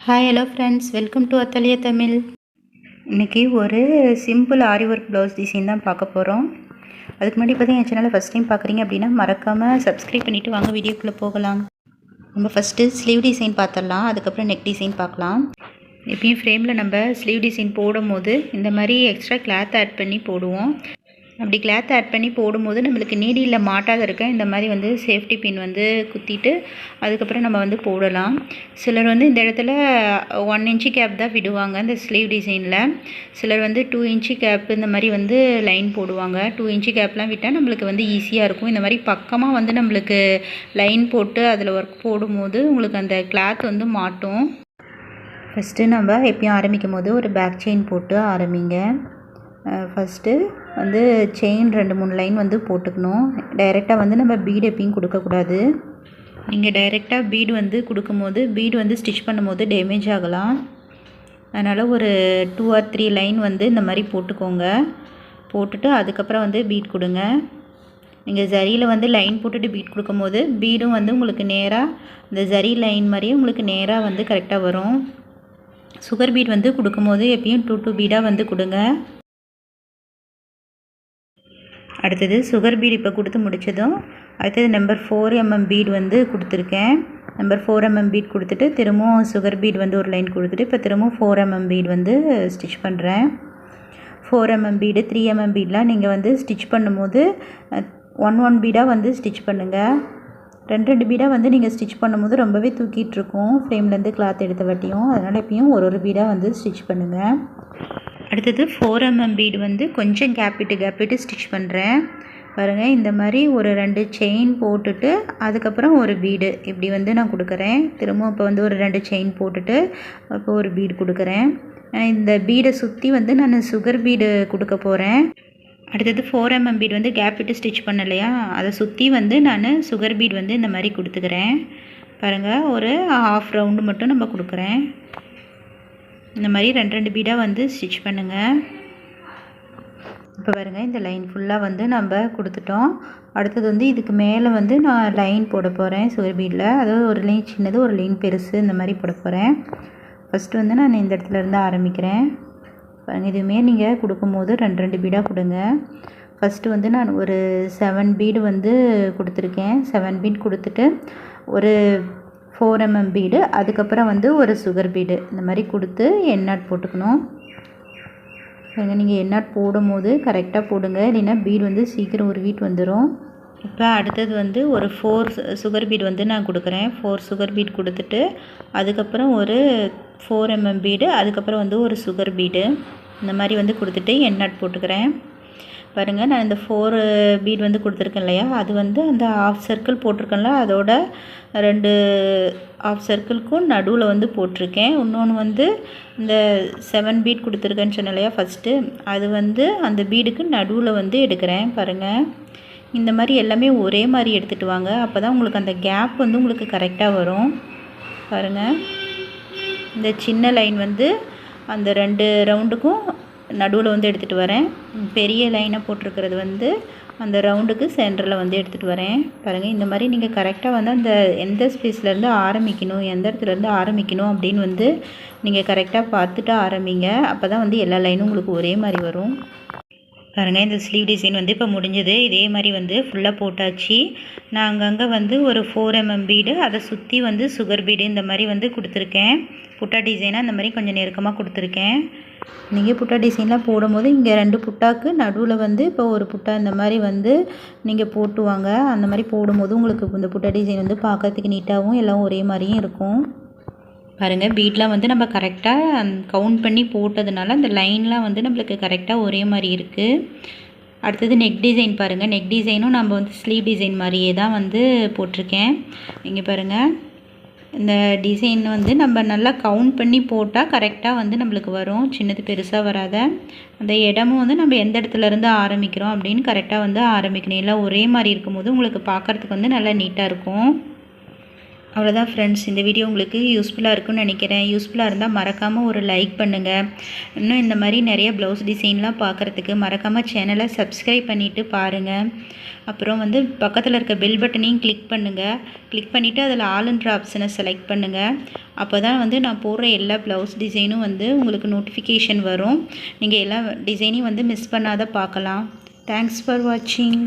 Hi hello friends, welcome to Athalia Tamil. இன்றைக்கி ஒரு simple ஆரி work blouse design தான் பார்க்க போகிறோம். அதுக்கு முன்னாடி பார்த்தீங்கன்னா என் சேனலை ஃபஸ்ட் டைம் பார்க்குறீங்க அப்படின்னா மறக்காமல் சப்ஸ்கிரைப் பண்ணிவிட்டு வாங்க வீடியோக்குள்ளே போகலாம். நம்ம ஃபஸ்ட்டு ஸ்லீவ் டிசைன் பார்த்துடலாம், அதுக்கப்புறம் நெக் டிசைன் பார்க்கலாம். எப்பயும் ஃப்ரேமில் நம்ம ஸ்லீவ் டிசைன் போடும் போது இந்த மாதிரி எக்ஸ்ட்ரா கிளாத் ஆட் பண்ணி போடுவோம். அப்படி கிளாத் ஆட் பண்ணி போடும்போது நம்மளுக்கு நீடியில் மாட்டாத இருக்க இந்த மாதிரி சேஃப்டி பின் குத்திட்டு அதுக்கப்புறம் நம்ம போடலாம். சிலர் இந்த இடத்துல 1 இன்ச்சு கேப் தான் விடுவாங்க இந்த ஸ்லீவ் டிசைனில். சிலர் 2 இன்ச்சு கேப் இந்த மாதிரி லைன் போடுவாங்க. 2 இன்ச்சு கேப்லாம் விட்டால் நம்மளுக்கு ஈஸியாக இருக்கும். இந்த மாதிரி பக்கமாக நம்மளுக்கு லைன் போட்டு அதில் ஒர்க் போடும்போது உங்களுக்கு அந்த கிளாத் மாட்டும். ஃபஸ்ட்டு நம்ம எப்பயும் ஆரம்பிக்கும் போது ஒரு பேக் செயின் போட்டு ஆரம்பிங்க. ஃபஸ்ட்டு செயின் 2-3 லைன் போட்டுக்கணும். டைரெக்டாக நம்ம பீடு எப்பயும் கொடுக்கக்கூடாது. நீங்கள் டைரெக்டாக பீடு கொடுக்கும்போது பீடு ஸ்டிச் பண்ணும்போது டேமேஜ் ஆகலாம். அதனால் ஒரு 2 or 3 லைன் இந்த மாதிரி போட்டுக்கோங்க. போட்டுட்டு அதுக்கப்புறம் பீட் கொடுங்க. நீங்கள் ஜரியில் லைன் போட்டுட்டு பீட் கொடுக்கும்போது பீடும் உங்களுக்கு நேராக இந்த ஜரி லைன் மாதிரியே உங்களுக்கு நேராக கரெக்டாக வரும். சுகர் பீட் கொடுக்கும்போது எப்பயும் 2 பீடாக கொடுங்க. அடுத்தது சுகர் பீட் இப்போ கொடுத்து முடித்ததும் அடுத்தது நம்பர் 4 mm பீட் கொடுத்துருக்கேன். நம்பர் 4 mm பீட் கொடுத்துட்டு திரும்பவும் சுகர் பீட் ஒரு லைன் கொடுத்துட்டு இப்போ திரும்பவும் 4 mm பீட் ஸ்டிச் பண்ணுறேன். 4 mm பீடு 3 mm பீட்லாம் நீங்கள் ஸ்டிச் பண்ணும்போது 1 பீடாக ஸ்டிச் பண்ணுங்கள். 2 பீடாக நீங்கள் ஸ்டிச் பண்ணும்போது ரொம்பவே தூக்கிட்டுருக்கும் ஃப்ரேம்லேருந்து கிளாத் எடுத்த வாட்டியும். அதனால் எப்பயும் ஒரு பீடாக ஸ்டிச் பண்ணுங்கள். அடுத்தது 4 mm பீடு கொஞ்சம் கேப் விட்டு ஸ்டிச் பண்ணுறேன். பாருங்கள், இந்த மாதிரி ஒரு 2 செயின் போட்டுட்டு அதுக்கப்புறம் ஒரு பீடு இப்படி நான் கொடுக்குறேன். திரும்ப இப்போ ஒரு 2 செயின் போட்டுட்டு இப்போ ஒரு பீடு கொடுக்குறேன். இந்த பீடை சுற்றி நான் சுகர் பீடு கொடுக்க போகிறேன். அடுத்தது 4 mm பீடு கேப் விட்டு ஸ்டிச் பண்ணலையா, அதை சுற்றி நான் சுகர் பீடு இந்த மாதிரி கொடுத்துக்கிறேன். பாருங்கள், ஒரு 1/2 ரவுண்டு மட்டும் நம்ம கொடுக்குறேன். இந்த மாதிரி 2 பீடாக ஸ்டிச் பண்ணுங்கள். இப்போ பாருங்கள், இந்த லைன் ஃபுல்லாக நம்ம கொடுத்துட்டோம். அடுத்தது இதுக்கு மேலே நான் லைன் போட போகிறேன் சுகர் பீடில். அதாவது ஒரு லைன் சின்னது ஒரு லைன் பெருசு இந்த மாதிரி போட போகிறேன். ஃபஸ்ட்டு நான் இந்த இடத்துலேருந்து ஆரம்பிக்கிறேன். பாருங்கள், இதுவுமே நீங்கள் கொடுக்கும்போது 2 பீடாக கொடுங்க. ஃபஸ்ட்டு நான் ஒரு 7 பீடு கொடுத்துருக்கேன். 7 பீட் கொடுத்துட்டு ஒரு 4 mm பீடு, அதுக்கப்புறம் ஒரு சுகர் பீடு இந்த மாதிரி கொடுத்து எண்ணாட் போட்டுக்கணும். நீங்கள் எண்ணாட் போடும்போது கரெக்டாக போடுங்க, இல்லைன்னா பீடு சீக்கிரம் உருவிட்டு வந்துடும். இப்போ அடுத்தது ஒரு 4 சுகர் பீடு நான் கொடுக்குறேன். 4 சுகர் பீட் கொடுத்துட்டு அதுக்கப்புறம் ஒரு 4 mm பீடு, அதுக்கப்புறம் ஒரு சுகர் பீடு இந்த மாதிரி கொடுத்துட்டு எண்ணாட் போட்டுக்கிறேன். பாருங்கள், நான் இந்த 4 பீட் கொடுத்துருக்கேன் இல்லையா, அது அந்த ஆஃப் சர்க்கிள் போட்டிருக்கேன்ல, அதோட 2 ஆஃப் சர்க்கிள்க்கும் நடுவில் போட்டிருக்கேன். இன்னொன்று இந்த 7 பீட் கொடுத்துருக்கேன்னு சொன்னேன் இல்லையா ஃபஸ்ட்டு, அது அந்த பீடுக்கு நடுவில் எடுக்கிறேன். பாருங்கள், இந்த மாதிரி எல்லாமே ஒரே மாதிரி எடுத்துகிட்டு வாங்க. அப்போ தான் உங்களுக்கு அந்த கேப் உங்களுக்கு கரெக்டாக வரும். பாருங்கள், இந்த சின்ன லைன் அந்த 2 ரவுண்டுக்கும் நடுவில் எடுத்துகிட்டு வரேன். பெரிய லைனை போட்டிருக்கிறது அந்த ரவுண்டுக்கு சென்டரில் எடுத்துகிட்டு வரேன். பாருங்கள், இந்த மாதிரி நீங்கள் கரெக்டாக அந்த எந்த ஸ்பேஸ்லேருந்து ஆரம்பிக்கணும், எந்த இடத்துலேருந்து ஆரம்பிக்கணும் அப்படின்னு நீங்கள் கரெக்டாக பார்த்துட்டு ஆரம்பிங்க. அப்போ தான் எல்லா லைனும் உங்களுக்கு ஒரே மாதிரி வரும். பாருங்கள், இந்த ஸ்லீவ் டிசைன் இப்போ முடிஞ்சது. இதே மாதிரி ஃபுல்லாக போட்டாச்சு. நான் அங்கங்கே ஒரு 4 mm பீடு, அதை சுற்றி சுகர் பீடு இந்த மாதிரி கொடுத்துருக்கேன். புட்டா டிசைனாக இந்த மாதிரி கொஞ்சம் நெருக்கமாக கொடுத்துருக்கேன். நீங்கள் புட்டா டிசைன்லாம் போடும்போது இங்கே 2 புட்டாக்கு நடுவில் இப்போ ஒரு புட்டா இந்த மாதிரி நீங்கள் போட்டுவாங்க. அந்த மாதிரி போடும்போது உங்களுக்கு இந்த புட்டா டிசைன் பார்க்கறதுக்கு நீட்டாகவும் எல்லாம் ஒரே மாதிரியும் இருக்கும். பாருங்கள், பீட்லாம் நம்ம கரெக்டாக கவுண்ட் பண்ணி போட்டதுனால அந்த லைன்லாம் நம்மளுக்கு கரெக்டாக ஒரே மாதிரி இருக்குது. அடுத்தது நெக் டிசைன் பாருங்கள். நெக் டிசைனும் நம்ம ஸ்லீவ் டிசைன் மாதிரியே தான் போட்டிருக்கேன். இங்கே பாருங்கள், இந்த டிசைன் நம்ம நல்லா கவுண்ட் பண்ணி போட்டால் கரெக்டாக நம்மளுக்கு வரும். சின்னது பெருசாக வராத. அந்த இடமும் நம்ம எந்த இடத்துலேருந்து ஆரம்பிக்கிறோம் அப்படின்னு கரெக்டாக ஆரம்பிக்கணும். எல்லாம் ஒரே மாதிரி இருக்கும்போது உங்களுக்கு பார்க்குறதுக்கு நல்லா நீட்டாக இருக்கும். அவ்வளோதான் ஃப்ரெண்ட்ஸ், இந்த வீடியோ உங்களுக்கு யூஸ்ஃபுல்லாக இருக்குன்னு நினைக்கிறேன். யூஸ்ஃபுல்லாக இருந்தால் மறக்காமல் ஒரு லைக் பண்ணுங்கள். இன்னும் இந்த மாதிரி நிறைய ப்ளவுஸ் டிசைன்லாம் பார்க்குறதுக்கு மறக்காமல் சேனலை சப்ஸ்கிரைப் பண்ணிவிட்டு பாருங்கள். அப்புறம் வந்து பக்கத்தில் இருக்க பெல் பட்டனையும் கிளிக் பண்ணுங்கள். கிளிக் பண்ணிவிட்டு அதில் ஆல்ன்ற ஆப்ஷனை செலக்ட் பண்ணுங்கள். அப்போ தான் வந்து நான் போடுற எல்லா ப்ளவுஸ் டிசைனும் வந்து உங்களுக்கு நோட்டிஃபிகேஷன் வரும். நீங்கள் எல்லா டிசைனையும் வந்து மிஸ் பண்ணாத பார்க்கலாம். தேங்க்ஸ் ஃபார் வாட்சிங்.